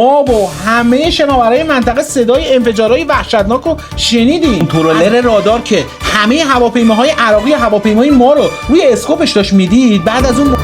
ما با همه شناورای منطقه صدای انفجارهای وحشتناک رو شنیدیم. کنترلر رادار که همه هواپیماهای عراقی هواپیمای ما رو روی اسکوپش داشت میدید. بعد از اون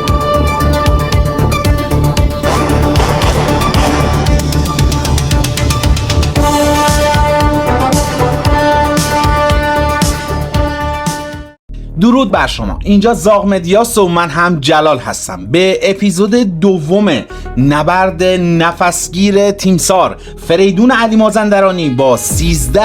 درود بر شما، اینجا زاغ مدیاست و من هم جلال هستم. به اپیزود دوم نبرد نفسگیر تیمسار فریدون علی مازندرانی با 13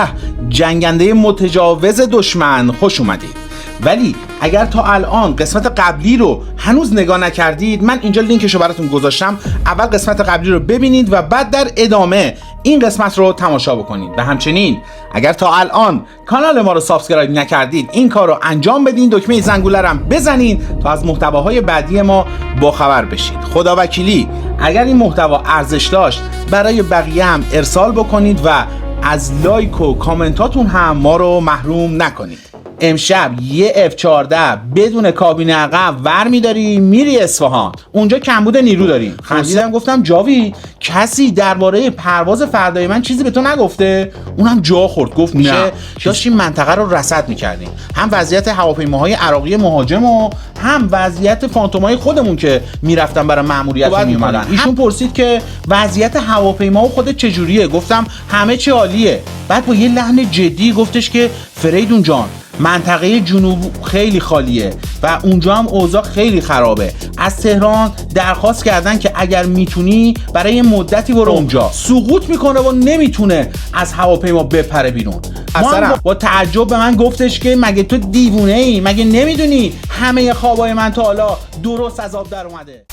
جنگنده متجاوز دشمن خوش اومدید. ولی اگر تا الان قسمت قبلی رو هنوز نگاه نکردید، من اینجا لینکش رو براتون گذاشتم. اول قسمت قبلی رو ببینید و بعد در ادامه این قسمت رو تماشا بکنید. و همچنین اگر تا الان کانال ما رو سابسکرایب نکردید، این کار رو انجام بدین، دکمه زنگوله رو هم بزنین تا از محتواهای بعدی ما باخبر بشید. خداوکیلی اگر این محتوا ارزش داشت برای بقیه هم ارسال بکنید و از لایک و کامنتاتون هم ما رو محروم نکنید. امشب یه F14 بدون کابین عقب ور می‌داری میری اصفهان، اونجا کمبود نیرو داریم. خندیدم گفتم جاوید کسی درباره پرواز فردای من چیزی به تو نگفته؟ اونم جا خورد، گفت میشه داشتیم منطقه رو رصد می‌کردیم، هم وضعیت هواپیماهای عراقی مهاجم و هم وضعیت فانتومای خودمون که میرفتن برای مأموریت میومدن. ایشون پرسید که وضعیت هواپیما و خودت چجوریه؟ گفتم همه چی عالیه. بعد با یه لحن جدی گفتش که فریدون جان، منطقه جنوب خیلی خالیه و اونجا هم اوضاع خیلی خرابه. از تهران درخواست کردن که اگر میتونی برای مدتی برو اونجا. سقوط میکنه و نمیتونه از هواپیما بپره بیرون. اصلا با تعجب به من گفتش که مگه تو دیوونه ای؟ مگه نمیدونی همه خوابای من تا حالا درست از آب در اومده؟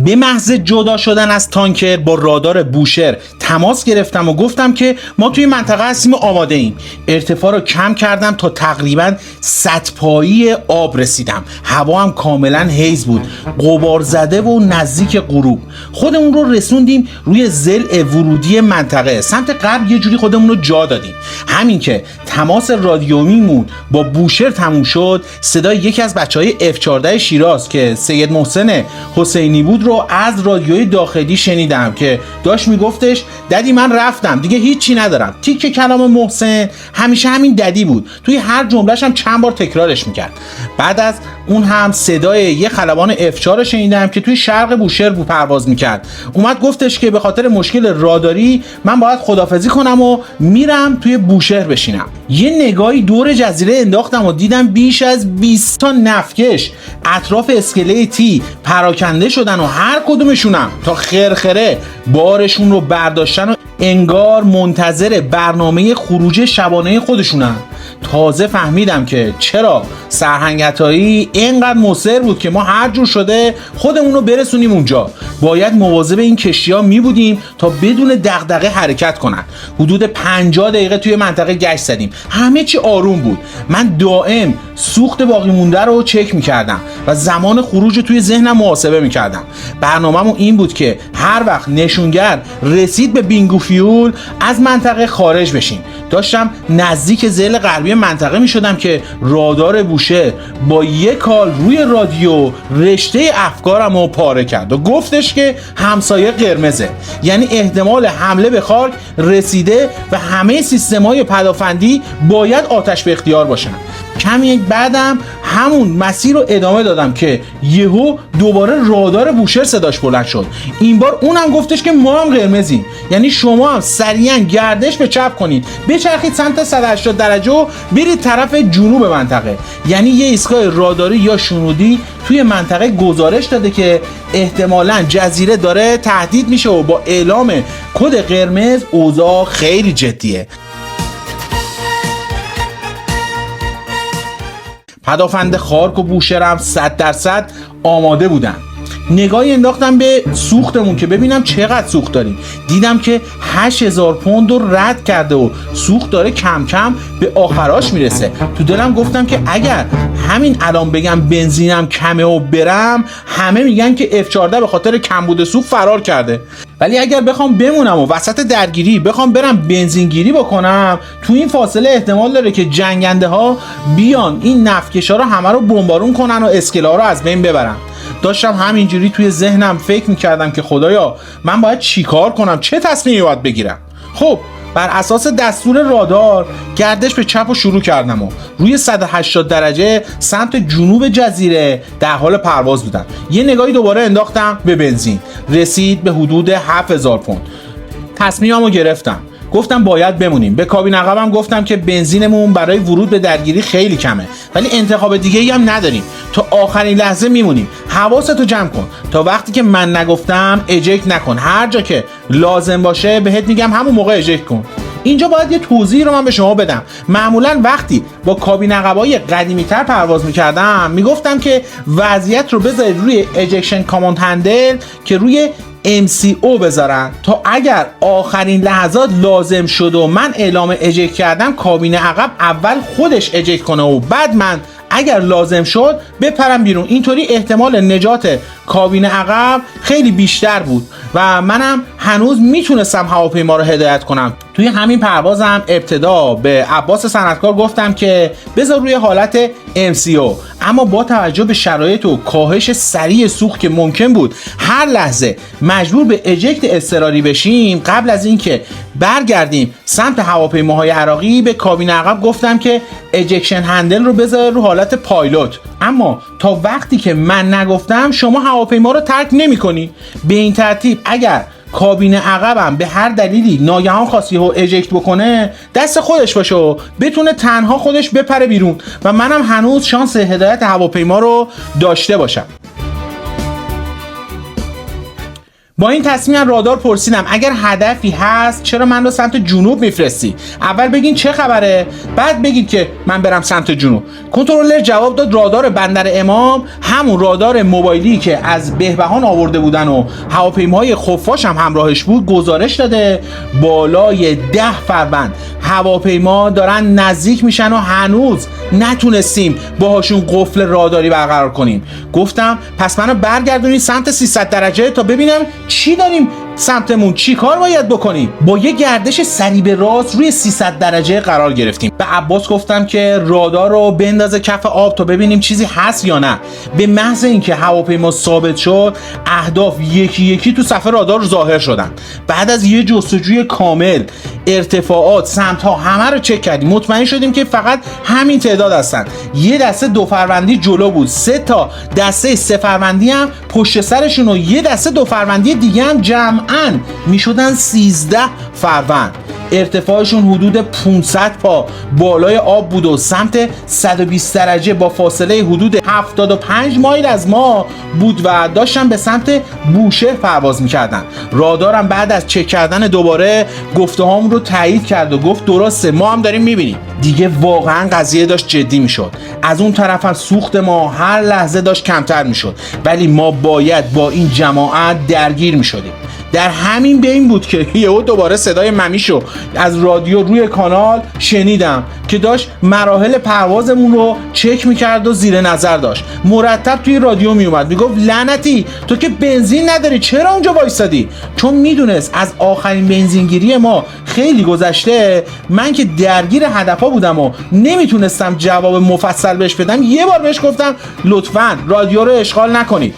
به محض جدا شدن از تانکر با رادار بوشهر تماس گرفتم و گفتم که ما توی منطقه هستیم و آماده ایم. ارتفاع رو کم کردم تا تقریبا سطح پایی آب رسیدم. هوا هم کاملا حیز بود، غبار زده و نزدیک غروب. خودمون رو رسوندیم روی ضلع ورودی منطقه. سمت غرب یه جوری خودمون رو جا دادیم. همین که تماس رادیومیمون با بوشهر تموم شد، صدای یکی از بچهای F14 شیراز که سید محسن حسینی بود رو از رادیوی داخلی شنیدم که داشت میگفتش ددی من رفتم دیگه هیچی ندارم. تیک کلام محسن همیشه همین ددی بود، توی هر جملهش هم چند بار تکرارش میکرد. بعد از اون هم صدای یه خلبان F4 رو شنیدم که توی شرق بوشهر پرواز میکرد. اومد گفتش که به خاطر مشکل راداری من باید خدافظی کنم و میرم توی بوشهر بشینم. یه نگاهی دور جزیره انداختم و دیدم بیش از 20 تا نفتکش اطراف اسکله تی پراکنده شدن و هر کدومشونم تا خرخره بارشون رو برداشتن و انگار منتظر برنامه خروج شبانه خودشونن. تازه فهمیدم که چرا سرهنگ عطایی اینقدر مصر بود که ما هر جور شده خودمون رو برسونیم اونجا. باید مواظب این کشتی‌ها می بودیم تا بدون دغدغه حرکت کنن. حدود 50 دقیقه توی منطقه گشت زدیم، همه چی آروم بود. من دائم سوخت باقی مونده رو چک می‌کردم و زمان خروج توی ذهنم محاسبه می‌کردم. برنامه‌مون این بود که هر وقت نشونگر رسید به بینگو فیول از منطقه خارج بشیم. داشتم نزدیک ضلع غربی منطقه می شدم که رادار بوشهر با یک کال روی رادیو رشته افکارم رو پاره کرد و گفتش که همسایه قرمزه، یعنی احتمال حمله به خاک رسیده و همه سیستم‌های پدافندی باید آتش به اختیار باشن. کمی بعدم همون مسیر رو ادامه دادم که یهو دوباره رادار بوشهر صداش بلند شد. این بار اونم گفتش که ما هم قرمزیم، یعنی شما هم سریعا گردش به چپ کنید، بچرخید سمت 180 درجه و برید طرف جنوب منطقه. یعنی یه ایستگاه راداری یا شنودی توی منطقه گزارش داده که احتمالاً جزیره داره تهدید میشه و با اعلام کد قرمز اوضاع خیلی جدیه. پدافند خارک و بوشهر هم 100% آماده بودن. نگاهی انداختم به سوختمون که ببینم چقدر سوخت داریم. دیدم که 8000 پوند رو رد کرده و سوخت داره کم کم به آخراش میرسه. تو دلم گفتم که اگر همین الان بگم بنزینم کمه و برم، همه میگن که F14 به خاطر کمبود سوخت فرار کرده. ولی اگر بخوام بمونم و وسط درگیری بخوام برم بنزینگیری بکنم، تو این فاصله احتمال داره که جنگنده ها بیان این نفتکشا رو همه رو بمبارون کنن و اسکله ها رو از بین ببرن. داشتم همینجوری توی ذهنم فکر میکردم که خدایا من باید چیکار کنم، چه تصمیمی باید بگیرم. خب بر اساس دستور رادار گردش به چپ رو شروع کردم و روی 180 درجه سمت جنوب جزیره در حال پرواز بودم. یه نگاهی دوباره انداختم به بنزین، رسید به حدود 7000 پوند. تصمیممو گرفتم، گفتم باید بمونیم. به کابین عقبم گفتم که بنزینمون برای ورود به درگیری خیلی کمه، ولی انتخاب دیگه‌ای هم نداریم، تا آخرین لحظه میمونیم. حواستو جمع کن، تا وقتی که من نگفتم اجکت نکن، هر جا که لازم باشه بهت میگم همون موقع اجکت کن. اینجا باید یه توضیح رو من به شما بدم. معمولا وقتی با کابین عقبای قدیمی‌تر پرواز می‌کردم میگفتم که وضعیت رو بذارید روی اجکشن کاماند هندل که روی MCO بذارن، تا اگر آخرین لحظات لازم شد و من اعلام اجکت کردم کابین عقب اول خودش اجکت کنه و بعد من اگر لازم شد بپرم بیرون. اینطوری احتمال نجات کابین عقب خیلی بیشتر بود و منم هنوز میتونستم هواپیما رو هدایت کنم. توی همین پروازم ابتدا به عباس صنعتکار گفتم که بذار روی حالت MCO، اما با توجه به شرایط و کاهش سریع سوخت که ممکن بود هر لحظه مجبور به اجکت اضطراری بشیم، قبل از اینکه برگردیم سمت هواپیماهای عراقی به کابین عقب گفتم که اجکشن هندل رو بذار رو حالت پایلوت. اما تا وقتی که من نگفتم شما هواپیما رو ترک نمی‌کنی. به این ترتیب اگر کابین عقبم به هر دلیلی ناگهان خاصی رو اجکت بکنه دست خودش باشه و بتونه تنها خودش بپره بیرون و منم هنوز شانس هدایت هواپیما رو داشته باشم. با این تصمیم رادار پرسیدم اگر هدفی هست چرا من رو سمت جنوب میفرستی؟ اول بگین چه خبره، بعد بگید که من برم سمت جنوب. کنترلر جواب داد رادار بندر امام، همون رادار موبایلی که از بهبهان آورده بودن و هواپیماهای خفاش هم همراهش بود، گزارش داده بالای 10 فروند هواپیما دارن نزدیک میشن و هنوز نتونستیم باهاشون قفل راداری برقرار کنیم. گفتم پس منو برگردونید سمت 300 درجه تا ببینم چی داریم سمتمون، چی کار باید بکنیم. با یه گردش سریع به راست روی 300 درجه قرار گرفتیم. به عباس گفتم که رادار رو بندازه کف آب تا ببینیم چیزی هست یا نه. به محض اینکه هواپیما ثابت شد اهداف یکی یکی تو صفحه رادار ظاهر شدن. بعد از یه جستجوی کامل ارتفاعات، سمت‌ها همه رو چک کردیم، مطمئن شدیم که فقط همین تعداد هستن. یه دسته 2 فروندی جلو بود، 3 تا دسته 3 فروندی هم پشت سرشون و یه دسته 2 فروندی دیگه هم جمعاً میشدن 13 فروند. ارتفاعشون حدود 500 پا بالای آب بود و سمت 120 درجه با فاصله حدود 75 مایل از ما بود و داشتن به سمت بوشهر پرواز میکردن. رادارم بعد از چک کردن دوباره گفته هامون رو تایید کرد و گفت درسته، ما هم داریم میبینیم. دیگه واقعا قضیه داشت جدی میشد. از اون طرف هم سوخت ما هر لحظه داشت کمتر میشد، ولی ما باید با این جماعت درگیر میشدیم. در همین بین بود که یهو دوباره صدای ممیشو از رادیو روی کانال شنیدم که داشت مراحل پروازمون رو چک میکرد و زیر نظر داشت. مرتب توی رادیو میومد میگفت لعنتی تو که بنزین نداری چرا اونجا وایسادی؟ چون میدونست از آخرین بنزینگیری ما خیلی گذشته. من که درگیر هدفها بودم و نمیتونستم جواب مفصل بهش بدم، یه بار بهش گفتم لطفاً رادیو رو اشغال نکنید.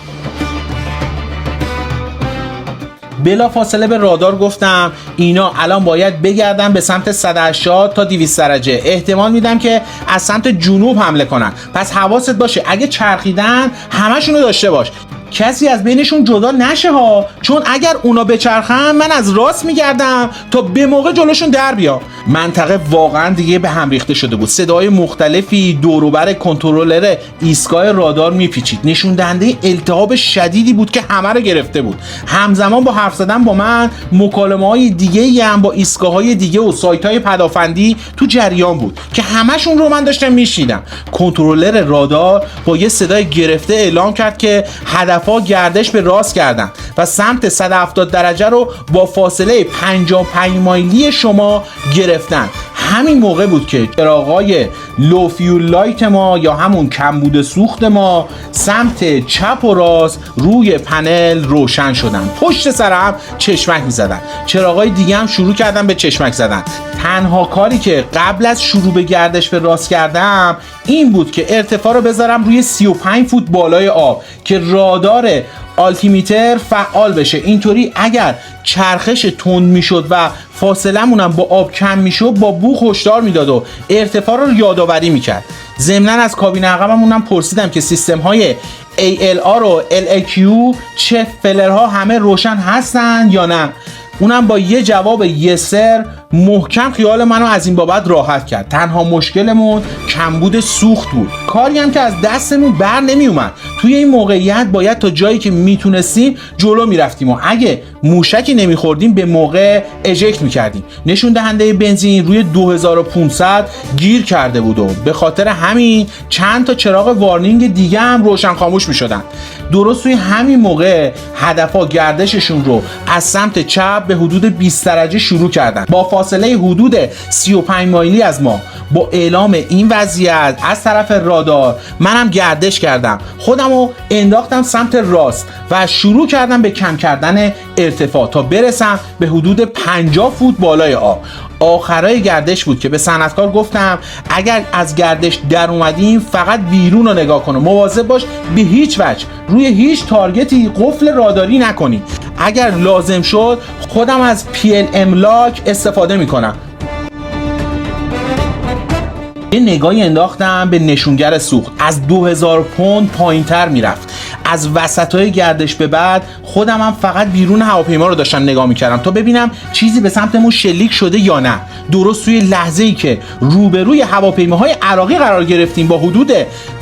بلا فاصله به رادار گفتم اینا الان باید بگردن به سمت 180 تا 200 درجه، احتمال میدم که از سمت جنوب حمله کنن، پس حواست باشه اگه چرخیدن همشونو داشته باش، کسی از بینشون جدا نشه ها، چون اگر اونا بچرخن من از راست میگردم تا به موقع جلوشون در بیام. منطقه واقعا دیگه به هم ریخته شده بود. صدای مختلفی دور و بر کنترلر ایستگاه رادار میپیچید، نشون دهنده التهاب شدیدی بود که همه رو گرفته بود. همزمان با حرف زدن با من مکالمه‌های دیگه‌ای هم با ایستگاه‌های دیگه و سایت‌های پدافندی تو جریان بود که همشون رو من داشتم میشنیدم. کنترلر رادار با یه صدای گرفته اعلام کرد که هدفها گردش به راست کردن و سمت 170 درجه رو با فاصله 55 مایلی شما گرفتن. همین موقع بود که چراغای لو فیول لایت ما یا همون کمبود سوخت ما سمت چپ و راست روی پنل روشن شدن. پشت سرم چشمک می‌زدن. چراغای دیگه هم شروع کردن به چشمک زدن. تنها کاری که قبل از شروع به گردش به راست کردم این بود که ارتفاع رو بذارم روی 35 فوت بالای آب که رادار آلتیمیتر فعال بشه. اینطوری اگر چرخش تند میشد و فاصله مونم با آب کم میشد با بوق هشدار میداد و ارتفاع رو یادآوری میکرد. ضمناً از کابین عقبمونم پرسیدم که سیستم های ALR و LAQ چه فلرها همه روشن هستن یا نه. اونم با یه جواب یسر محکم خیال منو از این بابت راحت کرد. تنها مشکلمون کمبود سوخت بود، کاری هم که از دستمون بر نمی اومد. توی این موقعیت باید تا جایی که میتونستیم جلو میرفتیم و اگه موشکی نمیخوردیم به موقع اجکت میکردیم. نشون دهنده بنزین روی 2500 گیر کرده بود و به خاطر همین چند تا چراغ وارنینگ دیگه هم روشن خاموش میشدن. درست توی همین موقع هدفها گردششون رو از سمت چپ به حدود 20 درجه شروع کردن. با فاصله حدود 35 مایلی از ما با اعلام این وضعیت از طرف رادار منم گردش کردم، خودمو انداختم سمت راست و شروع کردم به کم کردن ارتفاع تا برسم به حدود 50 فوت بالای آب. آخرای گردش بود که به صنعتکار گفتم اگر از گردش در اومدیم فقط بیرون رو نگاه کن و مواظب باش به هیچ وجه روی هیچ تارگتی قفل راداری نکنی. اگر لازم شد خودم از PLM لاک استفاده میکنم. یه نگاهی انداختم به نشونگر سوخت، از 2000 پوند پایینتر میرفت. از وسطای گردش به بعد خودم هم فقط بیرون هواپیما رو داشتم نگاه میکردم تا ببینم چیزی به سمتمون شلیک شده یا نه. درست توی لحظه‌ای که روبروی هواپیماهای عراقی قرار گرفتیم با حدود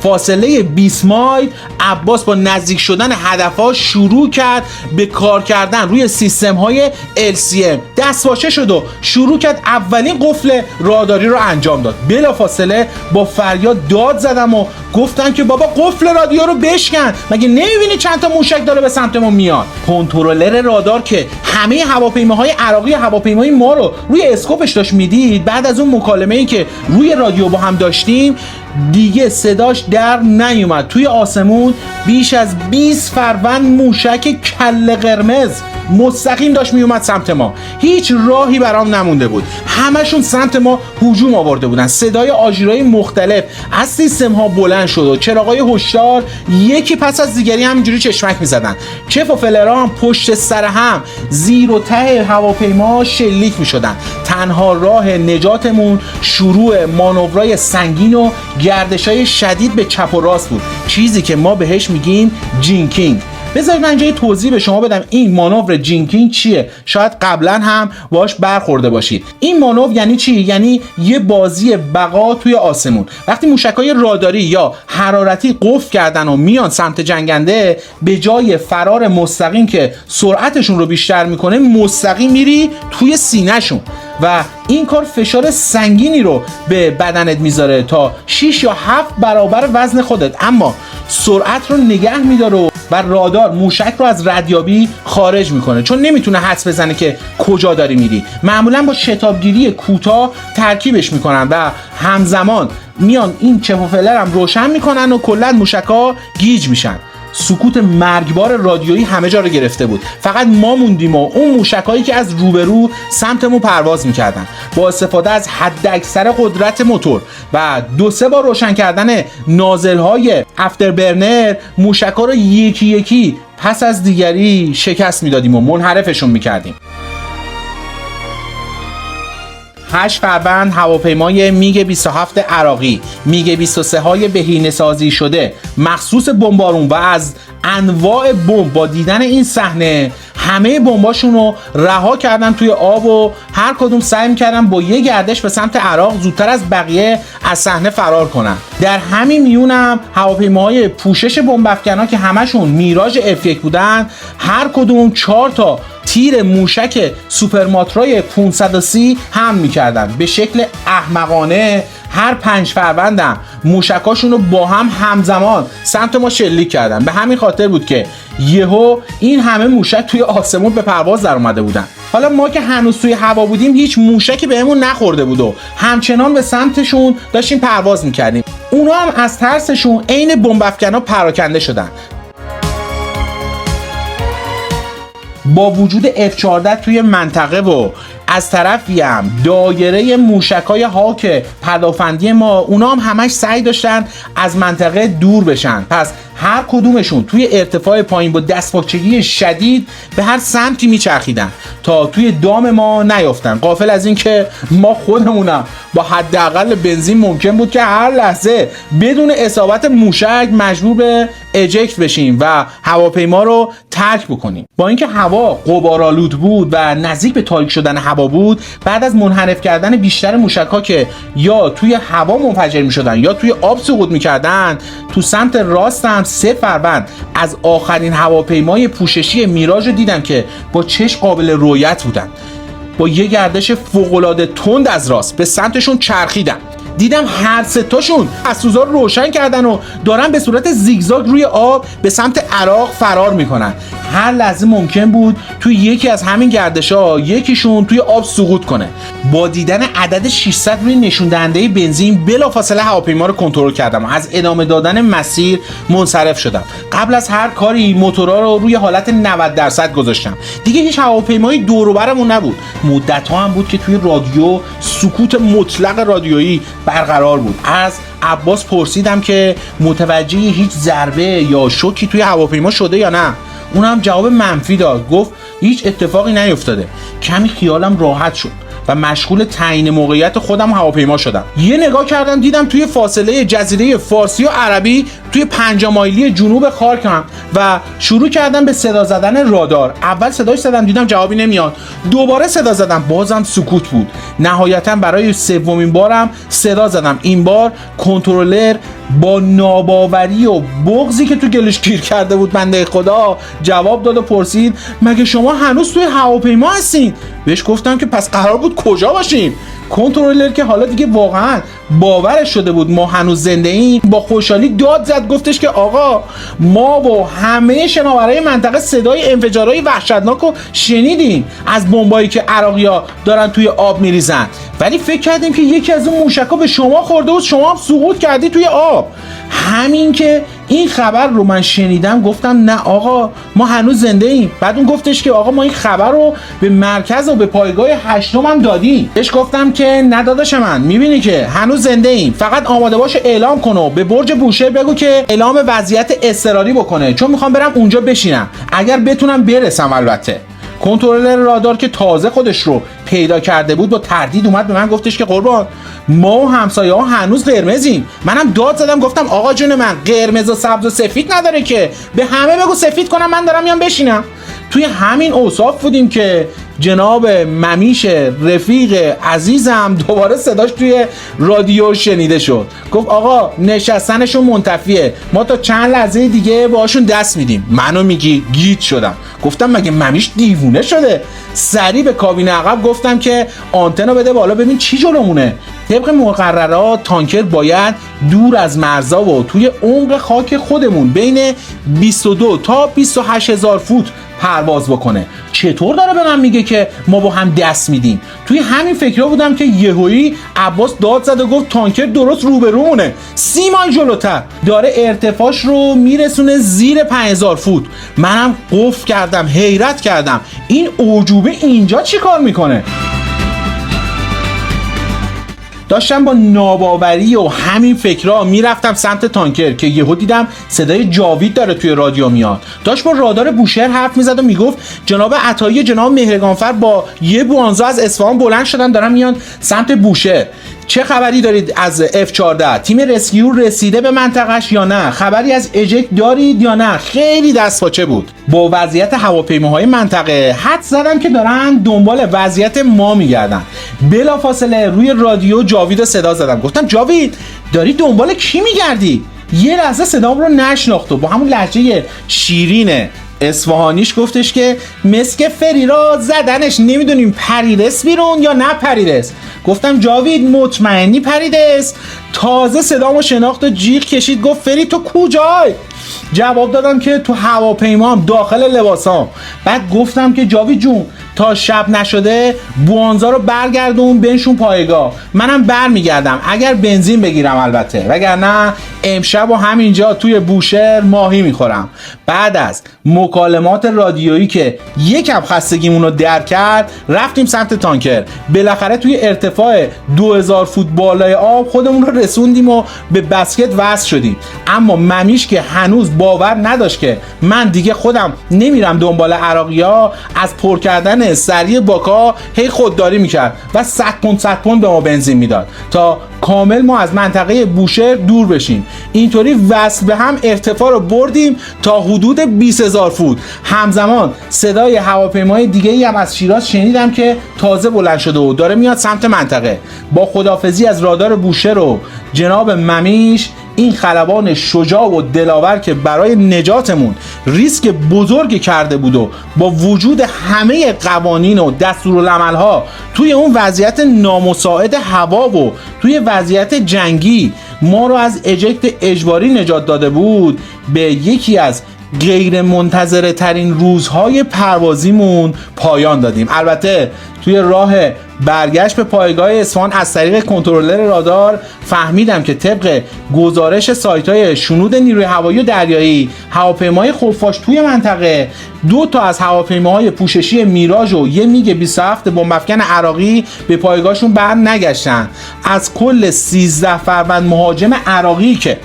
فاصله 20 مایل، عباس با نزدیک شدن هدفها شروع کرد به کار کردن روی سیستم‌های LCM. دستواشه شد و شروع کرد اولین قفل راداری رو انجام داد. بلافاصله با فریاد داد زدم و گفتن که بابا قفل رادیو رو بشکن، مگه نمیبینی چند تا موشک داره به سمت ما میاد؟ کنترلر رادار که همه هواپیماهای عراقی و هواپیمای ما رو روی اسکوپش داشت میدید، بعد از اون مکالمه‌ای که روی رادیو با هم داشتیم دیگه صداش در نیومد. توی آسمون بیش از 20 فروند موشک کله قرمز مستقیم داشت میومد سمت ما. هیچ راهی برام نمونده بود، همشون سمت ما هجوم آورده بودن. صدای آژیرهای مختلف از سیستم ها بلند شد و چراغای هشدار یکی پس از دیگری همینجوری چشمک میزدن. چف و فلرها هم پشت سر هم زیر و ته هواپیما شلیک میشدن. تنها راه نجاتمون شروع مانورای سنگین و گردشای شدید به چپ و راست بود، چیزی که ما بهش میگیم جینکینگ. بذارید من اینجا توضیح به شما بدم این مانور جینکینگ چیه. شاید قبلا هم باش برخورده باشید. این مانور یعنی چی؟ یعنی یه بازی بقا توی آسمون. وقتی موشکای راداری یا حرارتی قفل کردن و میان سمت جنگنده، به جای فرار مستقیم که سرعتشون رو بیشتر میکنه مستقیم میری توی سینه‌شون و این کار فشار سنگینی رو به بدنت میذاره تا 6 یا 7 برابر وزن خودت، اما سرعت رو نگه میداره و رادار موشک رو از ردیابی خارج میکنه، چون نمیتونه حدس بزنه که کجا داری میری. معمولا با شتابگیری کوتاه ترکیبش میکنن و همزمان میان این چپ و فلر هم روشن میکنن و کلا موشکا گیج میشن. سکوت مرگبار رادیویی همه جا رو گرفته بود. فقط ما موندیم و اون موشکایی که از روبرو سمتمون پرواز میکردن. با استفاده از حداکثر قدرت موتور و 2-3 بار روشن کردن نازل‌های افتربرنر موشکا رو یکی یکی پس از دیگری شکست میدادیم و منحرفشون میکردیم. 8 فروند هواپیمای میگ 27 عراقی، میگ 23 های بهینه‌سازی شده مخصوص بمبارون و از انواع بمب با دیدن این صحنه همه بمباشون رو رها کردن توی آب و هر کدوم سعی می‌کردن با یه گردش به سمت عراق زودتر از بقیه از صحنه فرار کنن. در همین میونم هواپیماهای پوشش بمب افکن‌ها که همشون میراژ F1 بودن، هر کدوم 4 تا تیر موشک سوپرماترای 530 حمل می‌کردن. به شکل احمقانه هر 5 فروندم موشکاشون رو با هم همزمان سمت ما شلیک کردن. به همین خاطر بود که یهو این همه موشک توی آسمون به پرواز در اومده بودن. حالا ما که هنوز توی هوا بودیم هیچ موشکی بهمون نخورده بود و همچنان به سمتشون داشتیم پرواز میکردیم. اونا هم از ترسشون عین بمب افکنا پراکنده شدن. با وجود F-14 توی منطقه و از طرفی هم دایره موشکای هاک پدافندی ما، اونا هم همش سعی داشتن از منطقه دور بشن. پس هر کدومشون توی ارتفاع پایین با دستپاچگی شدید به هر سمتی میچرخیدن تا توی دام ما نیافتن، غافل از این که ما خودمونم با حداقل بنزین ممکن بود که هر لحظه بدون اصابت موشک مجبور به اجکت بشیم و هواپیما رو ترک بکنیم. با اینکه هوا غبارآلود بود و نزدیک به تاریک شدن هوا بود، بعد از منحرف کردن بیشتر موشک‌ها که یا توی هوا منفجر می‌شدن یا توی آب سقوط می‌کردن، تو سمت راستم 3 فروند از آخرین هواپیمای پوششی میراژ رو دیدم که با چشم قابل رؤیت بودن. با یه گردش فوق‌العاده تند از راست به سمتشون چرخیدم. دیدم هر سه تاشون از سوزا روشن کردن و دارن به صورت زیگزاگ روی آب به سمت عراق فرار میکنن. هر لحظه ممکن بود توی یکی از همین گردش‌ها یکیشون توی آب سقوط کنه. با دیدن عدد 600 روی نشون دهنده بنزین بلافاصله هواپیما رو کنترل کردم و از ادامه دادن مسیر منصرف شدم. قبل از هر کاری موتورا رو روی حالت 90% گذاشتم. دیگه هیچ هواپیمایی دور و برمون نبود. مدت‌ها هم بود که توی رادیو سکوت مطلق رادیویی برقرار بود. از عباس پرسیدم که متوجه هیچ ضربه یا شوکی توی هواپیما شده یا نه. اونم جواب منفی داد، گفت هیچ اتفاقی نیفتاده. کمی خیالم راحت شد و مشغول تعیین موقعیت خودم هواپیما شدم. یه نگاه کردم دیدم توی فاصله جزیره فارسی و عربی توی 50 مایلی جنوب خارکم و شروع کردم به صدا زدن رادار. اول صداش زدم دیدم جوابی نمیاد، دوباره صدا زدم بازم سکوت بود. نهایتا برای 3مین بارم صدا زدم. این بار کنترلر با ناباوری و بغضی که تو گلش گیر کرده بود بنده خدا جواب داد و پرسید مگه شما هنوز توی هواپیما هستین؟ بهش گفتم که پس قرار بود کجا باشیم؟ کنترلر که حالا دیگه واقعا باورش شده بود ما هنوز زنده ایم، با خوشحالی داد زد، گفتش که آقا ما با همه شناورای منطقه صدای انفجارهای وحشتناک رو شنیدیم از بمبایی که عراقی‌ها دارن توی آب میریزن، ولی فکر کردیم که یکی از اون موشک‌ها به شما خورده بود، شما هم سقوط کردی توی آب. همین که این خبر رو من شنیدم گفتم نه آقا ما هنوز زنده ایم. بعد اون گفتش که آقا ما این خبر رو به مرکز و به پایگاه 8 هم دادیم. بهش گفتم که نه داداش من، میبینی که هنوز زنده ایم، فقط آماده باش اعلام کن و به برج بوشهر بگو که اعلام وضعیت اضطراری بکنه، چون میخوام برم اونجا بشینم اگر بتونم برسم. البته کنترلر رادار که تازه خودش رو پیدا کرده بود با تردید اومد به من گفتش که قربان ما و همسایه‌ها هنوز قرمزیم. منم داد زدم گفتم آقا جون من قرمز و سبز و سفید نداره که، به همه بگو سفید کنم من دارم میام بشینم. توی همین اوصاف بودیم که جناب ممیش رفیق عزیزم دوباره صداش توی رادیو شنیده شد، گفت آقا نشستنشون منتفیه، ما تا چند لحظه دیگه باهاشون دست میدیم. منو میگی؟ گیج شدم، گفتم مگه ممیش دیوونه شده؟ سریع به کابین عقب گفتم که آنتنو بده بالا ببین چی جلومونه. طبق مقررات تانکر باید دور از مرزا و توی عمق خاک خودمون بین 22 تا 28 هزار فوت پرواز بکنه. چطور داره به من میگه که ما با هم دست میدیم؟ توی همین فکرها بودم که یهویی عباس داد زد و گفت تانکر درست روبرومونه، 30 مایل جلوتر داره ارتفاعش رو میرسونه زیر 5000 فوت. منم قفل کردم، حیرت کردم این اعجوبه اینجا چی کار میکنه؟ داشتم با ناباوری و همین فکرها میرفتم سمت تانکر که یهو دیدم صدای جاوید داره توی رادیو میاد. داشت با رادار بوشهر حرف میزد و میگفت جناب عطایی جناب مهرگانفر با یه بوانزا از اصفهان بلند شدن دارن میان سمت بوشهر. چه خبری دارید از F-14؟ تیم رسکیو رسیده به منطقهش یا نه؟ خبری از اجکت دارید یا نه؟ خیلی دستپاچه بود. با وضعیت هواپیماهای منطقه حد زدم که دارن دنبال وضعیت ما میگردن. بلافاصله روی رادیو جاوید صدا زدم، گفتم جاوید داری دنبال کی میگردی؟ یه لحظه صدام رو نشناخت و با همون لهجه شیرین اصفهانیش گفتش که مسک فری را زدنش، نمیدونیم پریدس بیرون یا نه پریدس. گفتم جاوید مطمئنی پریدس؟ تازه صدامو شناخت و جیغ کشید گفت فری تو کجای؟ جواب دادم که تو هواپیمام داخل لباسام. بعد گفتم که جاوید جون تا شب نشده بوانزا رو برگردون بنشون پایگاه، منم برمیگردم اگر بنزین بگیرم البته، وگرنه امشب و همینجا توی بوشهر ماهی میخورم. بعد از مکالمات رادیویی که یکم خستگیمون رو در کرد رفتیم سمت تانکر. بالاخره توی ارتفاع 2000 فوت بالای آب خودمون رو رسوندیم و به بسکت وصل شدیم. اما ممیش که هنوز باور نداشت که من دیگه خودم نمیرم دنبال عراقی‌ها، از پر کردن سریع باکا هی خودداری میکرد و 100 پوند به ما بنزین میداد تا کامل ما از منطقه بوشهر دور بشیم. اینطوری وصل به هم ارتفاع رو بردیم تا حدود 20000 فوت. همزمان صدای هواپیمای دیگه ای هم از شیراز شنیدم که تازه بلند شده و داره میاد سمت منطقه. با خداحافظی از رادار بوشهر و جناب ممیش، این خلبان شجاع و دلاور که برای نجاتمون ریسک بزرگی کرده بود و با وجود همه قوانین و دستورالعمل‌ها توی اون وضعیت نامساعد هوا و توی وضعیت جنگی ما رو از اجکت اجباری نجات داده بود، به یکی از غیر منتظره ترین روزهای پروازیمون پایان دادیم. البته توی راه برگشت به پایگاه اصفهان از طریق کنترلر رادار فهمیدم که طبق گزارش سایت‌های شنود نیروی هوایی و دریایی، هواپیمای خفاش توی منطقه 2 تا از هواپیماهای پوششی میراژ و یه میگ 27 بمب‌افکن عراقی به پایگاهشون بر نگشتن. از کل 13 فروند مهاجم عراقی که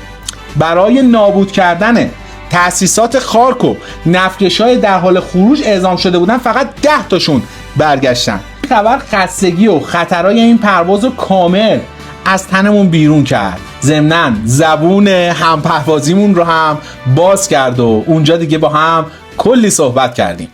برای نابود کردن تأسیسات خارک و نفتکش‌های در حال خروج اعزام شده بودن فقط 10 تاشون برگشتن. این خبر خستگی و خطرهای این پرواز رو کامل از تنمون بیرون کرد. ضمناً زبون همپروازیمون رو هم باز کرد و اونجا دیگه با هم کلی صحبت کردیم.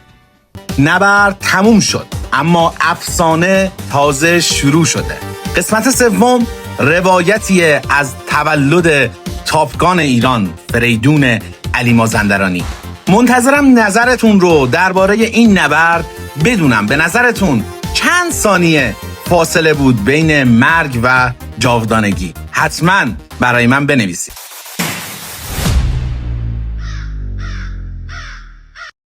نبرد تموم شد اما افسانه تازه شروع شده. قسمت سوم روایتیه از تولد تاپگان ایران فریدون علی مازندرانی. منتظرم نظرتون رو درباره این نبرد بدونم. به نظرتون چند ثانیه فاصله بود بین مرگ و جاودانگی؟ حتما برای من بنویسید.